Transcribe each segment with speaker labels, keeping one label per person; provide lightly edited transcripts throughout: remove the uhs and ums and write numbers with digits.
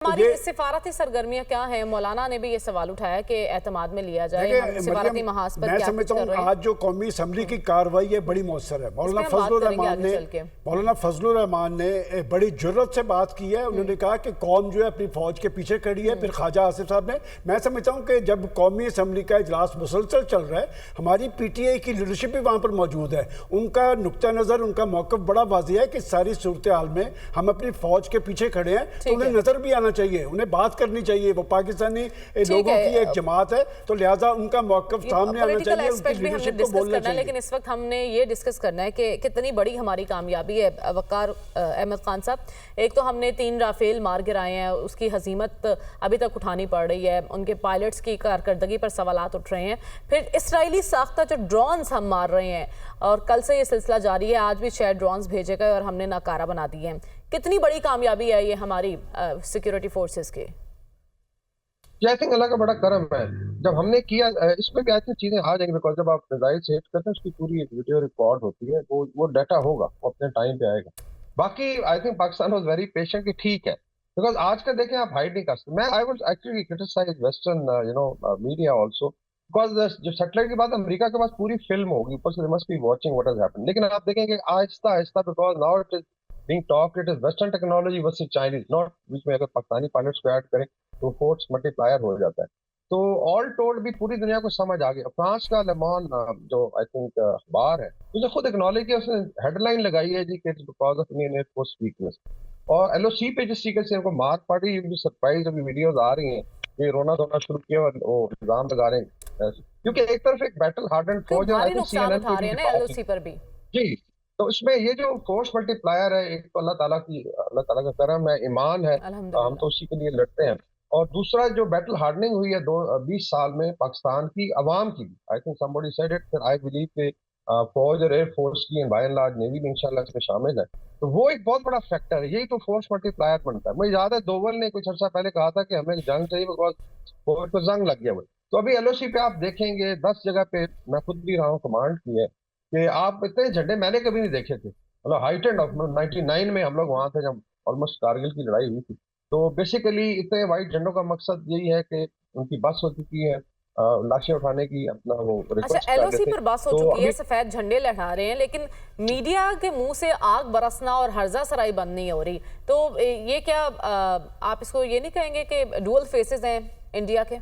Speaker 1: हमारी सिफारती सरगर्मियां क्या हैं? मौलाना ने भी ये सवाल उठाया कि एतमाद में लिया जाए, हम सिफारती महाज पर क्या कुछ कर रहे हैं।
Speaker 2: आज जो कौमी असम्बली की कार्रवाई है बड़ी मौसर है। मौलाना फजलुर रहमान ने बड़ी जुर्रत से बात की है। उन्होंने कहा कि कौम जो है अपनी फौज के पीछे खड़ी है। फिर ख्वाजा आसिफ साहब ने, मैं समझता हूँ कि जब कौमी असम्बली का इजलास मुसलसल चल रहा है, हमारी PTI की लीडरशिप भी वहाँ पर मौजूद है। उनका नुक्ता नज़र, उनका मौक़िफ़ बड़ा वाज़ेह है कि सारी सूरत हाल में हम अपनी फौज के पीछे खड़े हैं। तो उन्हें नजर भी आना चाहिए, उन्हें बात करनी चाहिए। वो पाकिस्तानी लोगों की एक जमात है, तो लिहाजा उनका मौक़िफ़ सामने आना चाहिए, उनकी लीडरशिप को बोलना चाहिए।
Speaker 1: लेकिन इस वक्त हमने ये डिस्कस करना है कि कितनी बड़ी हमारी कामयाबी है। वक़ार अहमद खान साहब, एक तो हमने 3 राफेल मार गिराए हैं, उसकी हजीमत अभी तक उठानी पड़ रही है, उनके पायलट्स की कारकर्दगी पर सवालात उठ रहे हैं। फिर इसराइली साख्ता जो ड्रोन्स हम मार रहे हैं, और कल से ये सिलसिला जारी है, आज भी 6 ड्रोन्स भेजे गए और हमने नाकारा बना दिए हैं। कितनी बड़ी कामयाबी है ये हमारी सिक्योरिटी फोर्सेस के?
Speaker 3: आई थिंक अल्लाह का बड़ा करम है। जब हमने किया, इसमें भी आई थिंक चीजें आ जाएंगी, बिकॉज जब आप मिसाइल से हिट करते हैं उसकी पूरी वीडियो रिकॉर्ड होती है, वो डाटा होगा, वो अपने टाइम पे आएगा। बाकी I think Pakistan was very patient कि ठीक है, बिकॉज आजकल देखें आप हाइड नहीं कर सकते। मैं I would actually criticise western media also, because जो सैटेलाइट की बात, अमेरिका के पास पूरी फिल्म होगी, ऊपर से they must be watching what has happened. लेकिन आप देखेंगे आहिस्ता आहिस्ता, because now it is being talked, it is western technology versus Chinese, not बीच में अगर पाकिस्तानी पायलट्स को ऐड करें तो फोर्स मल्टीप्लायर हो जाता है। तो ऑल टोल्ड भी पूरी दुनिया को समझ आ गया। फ्रांस का लेमॉन जो आई थिंक अखबार है, उसने खुद एक्नॉलेज किया, उसने हेडलाइन लगाई है जी कि it's because of Indian air force weakness. और LOC पे जिस तरीके से इनको मार पड़ रही है, सरप्राइज अभी वीडियोज आ रही हैं, ये रोना धोना शुरू किया और वो इल्जाम लगा रहे हैं, क्योंकि एक तरफ एक बैटल हार्डन फौज है,
Speaker 1: नुकसान उठा रहे हैं ना LOC पर भी
Speaker 3: जी। तो इसमें ये जो फोर्स मल्टीप्लायर है, एक तो अल्लाह ताला का करम है, ईमान है, हम तो उसी के लिए लड़ते हैं। और दूसरा जो बैटल हार्डनिंग हुई है 20 साल में पाकिस्तान की अवाम की, I think somebody said it, I believe के फौज और एयरफोर्स की बाय एंड लार्ज नेवी भी इंशाल्लाह इसमें शामिल है। तो वो एक बहुत बड़ा फैक्टर है, यही तो फोर्स मल्टीप्लायर बनता है। मुझे याद है दोवल ने कुछ अर्सा पहले कहा था कि हमें जंग चाहिए, बिकॉज फौज को जंग लग गया हुआ। तो अभी LOC पे आप देखेंगे 10 जगह पे, मैं खुद भी रहा हूँ, कमांड की है, कि आप इतने झंडे मैंने कभी नहीं देखे थे। मतलब हाइट एंड ऑफ 99 में हम लोग वहां थे जब ऑलमोस्ट कारगिल की लड़ाई हुई थी। तो बेसिकली इतने वाइट झंडों का मकसद यही है कि उनकी बस हो चुकी है लाशें उठाने की, अपना वो
Speaker 1: अच्छा LOC पर बस हो चुकी है, सफेद झंडे लहरा रहे हैं, लेकिन मीडिया के मुंह से आग बरसना और हर्जा सराई बंद नहीं हो रही। तो ये क्या आप इसको ये नहीं कहेंगे कि डुअल फेसेस हैं इंडिया के?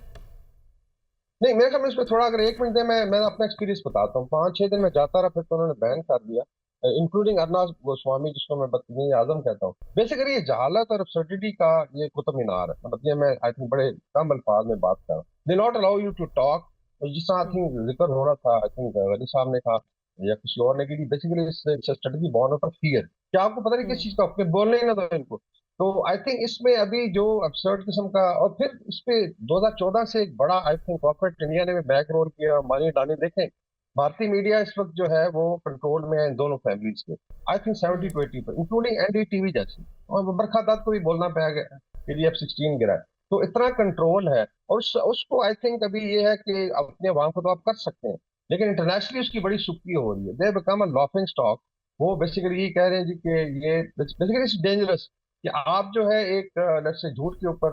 Speaker 3: नहीं, मेरे ख्याल में इसमें थोड़ा, अगर 1 मिनट दे, मैं अपना एक्सपीरियंस बताता हूँ। 5-6 दिन में जाता रहा, फिर तो उन्होंने बैन कर दिया, इंक्लूडिंग अरनाज गोस्वामी, जिसको मैं बदतमीज आजम कहता हूँ। बेसिकली ये जहालत और एब्सर्डिटी का ये कुतुब मीनार है। मतलब ये मैं आई थिंक बड़े कम अल्फाज में बात कर रहा हूँ। They not allow you to talk. जिस तरह आई थिंक जिक्र हो रहा था, आई थिंक गनी साहब ने कहा या किसी और ने की, basically strategy born out of fear, क्या आपको पता नहीं किस चीज का, अपने बोलने ही ना दो इनको। तो आई थिंक इसमें अभी जो अब्सर्ड किस्म का, और फिर इस पे 2014 से एक बड़ा आई थिंक कॉर्पोरेट इंडिया ने भी बैक रोल किया, मानी डानी। देखें भारतीय मीडिया इस वक्त जो है वो कंट्रोल में है इन दोनों फैमिलीज के, आई थिंक 70-80 पर, इंक्लूडिंग NDTV जैसी, और बरखा दत्त को भी बोलना पड़ा गया कि F-16 गिरा है। तो इतना कंट्रोल है, और उसको आई थिंक अभी ये है कि अपने अवाम को तो आप कर सकते हैं, लेकिन इंटरनेशनली उसकी बड़ी सुक्की हो रही है। They become a laughing stock. वो बेसिकली ये कह रहे हैं जी कि ये बेसिकली इट्स डेंजरस कि आप जो है एक लेट्स से झूठ के ऊपर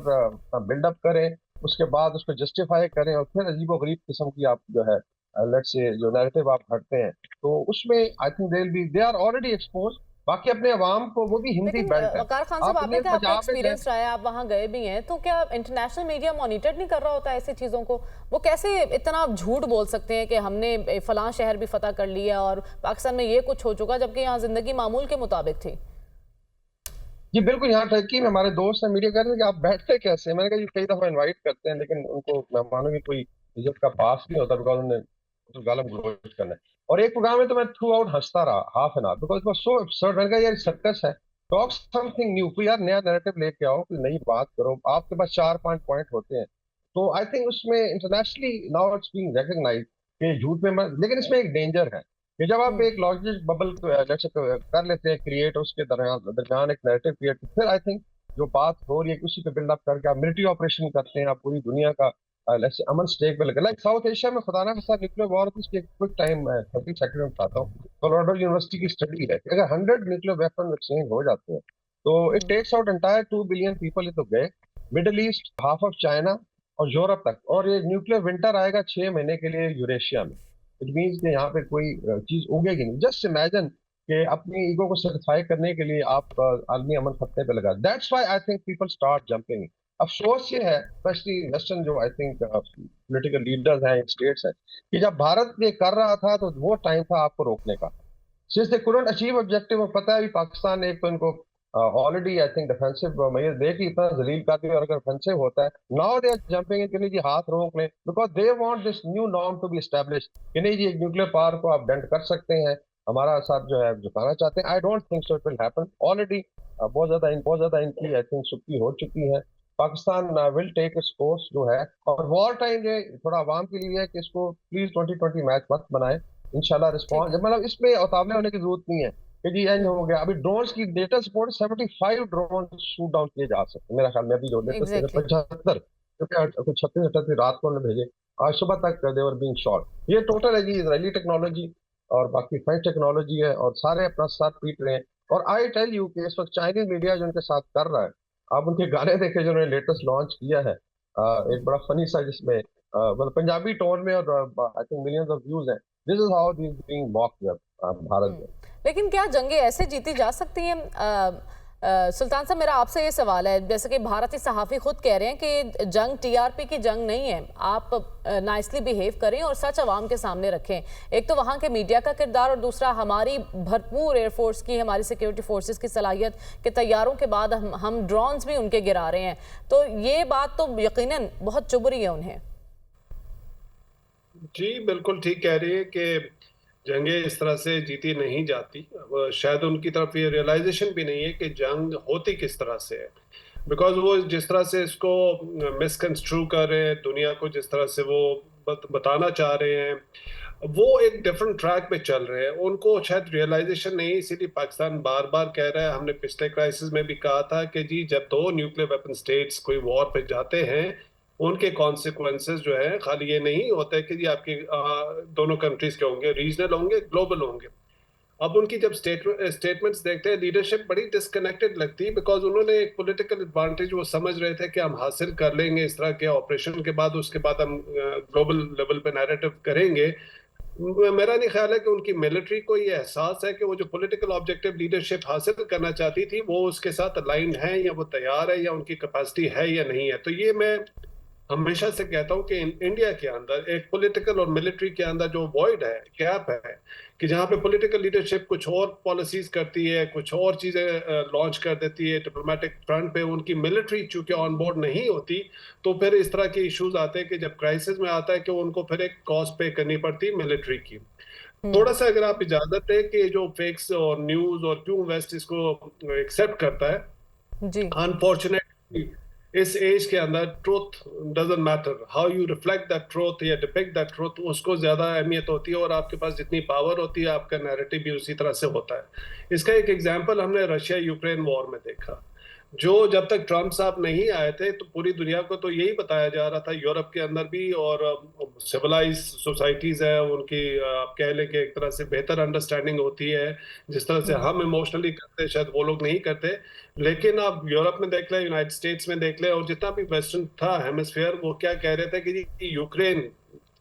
Speaker 3: बिल्डअप करें, उसके बाद उसको जस्टिफाई करें, और फिर अजीबोगरीब किस्म की आप जो है लेट्स से जो नैरेटिव आप घड़ते हैं, तो उसमें I think they are already expose. बाकी अपने अवाम को, वो भी हिंदी बेल्ट है।
Speaker 1: वकार खान साहब, आपने कहा आपका एक्सपीरियंस रहा है, आप वहां गए भी हैं, तो क्या इंटरनेशनल मीडिया मॉनिटर नहीं कर रहा होता ऐसी चीजों को? वो कैसे इतना झूठ बोल सकते हैं कि हमने फलां शहर भी फतह कर लिया और पाकिस्तान में ये कुछ हो चुका, जबकि यहाँ जिंदगी मामूल के मुताबिक थी?
Speaker 3: जी बिल्कुल, यहाँ टर्की में हमारे दोस्त हैं, मीडिया कहते हैं कि आप बैठते कैसे। मैंने कहा जी कई दफा इनवाइट करते हैं, लेकिन उनको मेहमानों की कोई इज्जत का पास नहीं होता, बिकॉज उन्हें तो गालम गलोच करना है। और एक प्रोग्राम में तो मैं थ्रू आउट हंसता रहा half an hour, because it was so absurd. मैंने कहा यार सर्कस है, टॉक समथिंग न्यू, कोई यार नया नैरेटिव लेके आओ, कोई नई बात करो। आपके पास 4-5 पॉइंट होते हैं, तो आई थिंक उसमें internationally now it's being recognised कि झूठ में मत। लेकिन इसमें एक डेंजर है कि जब आप एक लॉजिक बबल कर लेते हैं क्रिएट, उसके दरमियान एक नैरेटिव क्रिएट, फिर आई थिंक जो बात हो रही है उसी पे बिल्डअप करके आप मिलिट्री ऑपरेशन करते हैं, आप पूरी दुनिया का अमन स्टेक पे लगे। लाइक साउथ एशिया में खुदा ना खास्ता न्यूक्लियर वॉर होती है, क्विक टाइम 30 सेकंड में बताता हूँ। कोलोराडो यूनिवर्सिटी की स्टडी है कि अगर 100 न्यूक्लियर वेपन एक्सचेंज हो जाते हैं तो it takes out entire 2 billion people. ये तो गए, Middle East, half of China और यूरोप तक, और ये न्यूक्लियर विंटर आएगा 6 महीने के लिए यूरेशिया में। इट मीन्स कि यहाँ पे कोई चीज उगेगी नहीं। जस्ट इमेजिन कि अपनी ईगो को सेटिस्फाई करने के लिए आप आलमी अमन खतरे पे लगा। That's why I think people start jumping. अफसोस ये है, स्पेशली वेस्टर्न जो आई थिंक पॉलिटिकल लीडर्स हैं, स्टेट्स हैं, कि जब भारत ये कर रहा था तो वो टाइम था आपको रोकने का। Since they couldn't achieve objective, और पता है भी पाकिस्तान ने एक तो इनको ऑलरेडी आई थिंक डिफेंसिव मैं देख ही इतना जलील कर दिया, और अगर डिफेंसिव होता है now they are jumping in कि नहीं जी हाथ रोक लें, because they want this new norm to be establish कि नहीं जी एक न्यूक्लियर पावर को आप डेंट कर सकते हैं, हमारा साथ जो है झुकाना चाहते हैं। I don't think so it will happen. Already बहुत ज्यादा इनकी आई थिंक सुक्की हो चुकी है। Pakistan will take its course जो है, और वॉर टाइम ये थोड़ा आवाम के लिए है कि इसको प्लीज 2020 मैच मत बनाए। इंशाल्लाह रिस्पॉन्स, मतलब इसमें उतावले होने की जरूरत नहीं है कि जी एंड हो गया। अभी ड्रोन्स की data support 75 drone shoot down किए जा सकते हैं मेरा ख्याल में। अभी जो लेटेस्ट 75, क्योंकि कुछ 36-38 रात को उन्होंने भेजे, आज सुबह तक दे वर बीइंग शॉट। ये टोटल है जी इजरायली टेक्नोलॉजी और बाकी फ्रेंच टेक्नोलॉजी है, और सारे अपना सर पीट रहे हैं। और आई टेल यू कि इस वक्त चाइनीज मीडिया जो उनके साथ कर रहा है, आप उनके गाने देखे जो उन्होंने लेटेस्ट लॉन्च किया है, एक बड़ा फनी सा, जिसमें मतलब पंजाबी टोन में, और I think millions of views हैं। This is how this being mocked Bharat में।
Speaker 1: लेकिन क्या जंगें ऐसे जीती जा सकती हैं? सुल्तान साहब, मेरा आपसे ये सवाल है, जैसे कि भारतीय सहाफ़ी खुद कह रहे हैं कि जंग टीआरपी की जंग नहीं है, आप नाइसली बिहेव करें और सच आवाम के सामने रखें। एक तो वहाँ के मीडिया का किरदार, और दूसरा हमारी भरपूर एयरफोर्स की, हमारी सिक्योरिटी फोर्सेस की सलाहियत कि तैयारों के बाद हम ड्रोन्स भी उनके गिरा रहे हैं। तो ये बात तो यकीनन बहुत चुभ रही है उन्हें।
Speaker 4: जी बिल्कुल ठीक कह रही है कि जंगें इस तरह से जीती नहीं जाती। शायद उनकी तरफ ये रियलाइजेशन भी नहीं है कि जंग होती किस तरह से है, बिकॉज वो जिस तरह से इसको मिसकंस्ट्रू कर रहे हैं, दुनिया को जिस तरह से वो बताना चाह रहे हैं, वो एक डिफरेंट ट्रैक पे चल रहे हैं। उनको शायद रियलाइजेशन नहीं, इसीलिए पाकिस्तान बार बार कह रहा है। हमने पिछले क्राइसिस में भी कहा था कि जी जब 2 न्यूक्लियर वेपन स्टेट्स कोई वॉर पे जाते हैं, उनके कॉन्सिक्वेंसेस जो है खाली ये नहीं होता है कि जी आपके दोनों कंट्रीज के होंगे, रीजनल होंगे, ग्लोबल होंगे। अब उनकी जब स्टेटमेंट्स देखते हैं, लीडरशिप बड़ी डिस्कनेक्टेड लगती है, बिकॉज उन्होंने एक पॉलिटिकल एडवांटेज वो समझ रहे थे कि हम हासिल कर लेंगे इस तरह के ऑपरेशन के बाद, उसके बाद हम ग्लोबल लेवल पे नैरेटिव करेंगे। मेरा नहीं ख्याल है कि उनकी मिलिट्री को ये एहसास है कि वो जो पॉलिटिकल ऑब्जेक्टिव लीडरशिप हासिल करना चाहती थी वो उसके साथ अलाइंड है, या वो तैयार है, या उनकी कैपेसिटी है या नहीं है। तो ये मैं हमेशा से कहता हूं कि इंडिया के अंदर एक पॉलिटिकल और मिलिट्री के अंदर जो वॉइड है, गैप है, कि जहां पे पॉलिटिकल लीडरशिप कुछ और पॉलिसीज करती है, कुछ और चीजें लॉन्च कर देती है डिप्लोमेटिक फ्रंट पे, उनकी मिलिट्री चूंकि ऑन बोर्ड नहीं होती, तो फिर इस तरह के इश्यूज आते हैं कि जब क्राइसिस में आता है कि उनको फिर एक कॉस्ट पे करनी पड़ती है मिलिट्री की। थोड़ा सा अगर आप इजाजत है कि जो फेक्स और न्यूज और क्यों वेस्ट इसको एक्सेप्ट करता है,
Speaker 1: जी
Speaker 4: अनफॉर्चुनेटली इस एज के अंदर truth doesn't matter, how you reflect that truth या डिपिक्ट दैट ट्रूथ, उसको ज्यादा अहमियत होती है। और आपके पास जितनी पावर होती है, आपका नैरेटिव भी उसी तरह से होता है। इसका एक एग्जांपल हमने रशिया यूक्रेन वॉर में देखा, जो जब तक ट्रम्प साहब नहीं आए थे तो पूरी दुनिया को तो यही बताया जा रहा था, यूरोप के अंदर भी, और सिविलाइज सोसाइटीज है उनकी, आप कह लें कि एक तरह से बेहतर अंडरस्टैंडिंग होती है, जिस तरह से हम इमोशनली करते शायद वो लोग नहीं करते। लेकिन आप यूरोप में देख लें, यूनाइटेड स्टेट्स में देख लें, और जितना भी वेस्टर्न था हेमिस्फीयर, वो क्या कह रहे थे कि जी यूक्रेन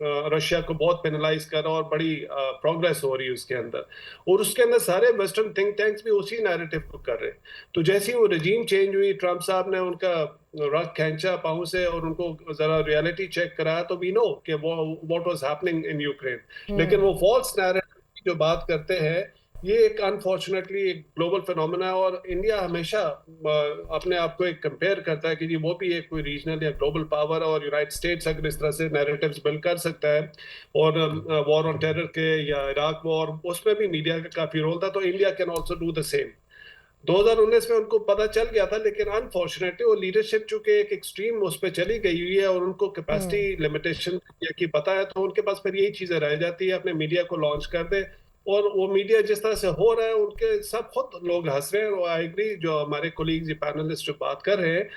Speaker 4: रशिया को बहुत पेनलाइज कर रहा और बड़ी प्रोग्रेस हो रही है उसके अंदर, और उसके अंदर सारे वेस्टर्न थिंक टैंक्स भी उसी नैरेटिव को कर रहे हैं। तो जैसे ही वो रजीम चेंज हुई, ट्रम्प साहब ने उनका रग खींचा पाँव से और उनको जरा रियलिटी चेक कराया, तो वी नो कि वो what was happening in Ukraine. लेकिन वो फॉल्स नैरेटिव की जो बात करते हैं, ये एक अनफॉर्चुनेटली एक ग्लोबल फिनोमेना है, और इंडिया हमेशा अपने आप को एक कंपेयर करता है कि जी वो भी एक कोई रीजनल या ग्लोबल पावर, और यूनाइटेड स्टेट्स अगर इस तरह से नैरेटिव्स बिल्ड कर सकता है, और वॉर ऑन टेरर के या इराक वॉर, उसमें भी मीडिया का काफी रोल था, तो India can also do the same. 2019 में उनको पता चल गया था, लेकिन अनफॉर्चुनेटली वो लीडरशिप चूंकि एक एक्सट्रीम उस पर चली गई हुई है, और उनको कैपेसिटी लिमिटेशन की पता है, तो उनके पास फिर यही चीजें रह जाती है, अपने मीडिया को लॉन्च कर दे। और वो मीडिया जिस तरह से हो रहा है, उनके सब खुद लोग हंस रहे हैं। और आई एग्री, जो हमारे कोलीग्स या पैनलिस्ट जो बात कर रहे हैं,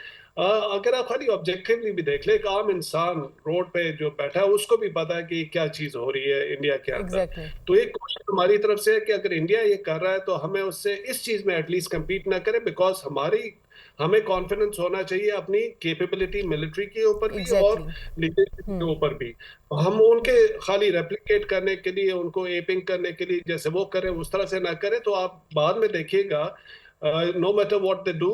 Speaker 4: अगर आप खाली ऑब्जेक्टिवली भी देख ले, एक आम इंसान रोड पे जो बैठा है उसको भी पता है कि क्या चीज हो रही है इंडिया के अंदर। तो एक कोशिश हमारी तरफ से है कि अगर इंडिया ये कर रहा है तो हमें उससे इस चीज में एटलीस्ट कम्पीट ना करें, बिकॉज हमारी हमें कॉन्फिडेंस होना चाहिए अपनी कैपेबिलिटी मिलिट्री के ऊपर भी और लीडरशिप के ऊपर भी। हम उनके खाली रेप्लिकेट करने के लिए, उनको एपिंग करने के लिए जैसे वो करें उस तरह से ना करें, तो आप बाद में देखिएगा no matter what they do,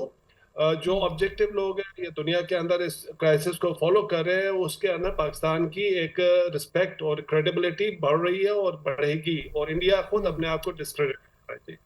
Speaker 4: जो ऑब्जेक्टिव लोग हैं ये दुनिया के अंदर इस क्राइसिस को फॉलो कर रहे हैं, उसके अंदर पाकिस्तान की एक रिस्पेक्ट और क्रेडिबिलिटी बढ़ रही है और बढ़ेगी, और इंडिया खुद अपने आप को डिस्क्रेडिट कर रहा है।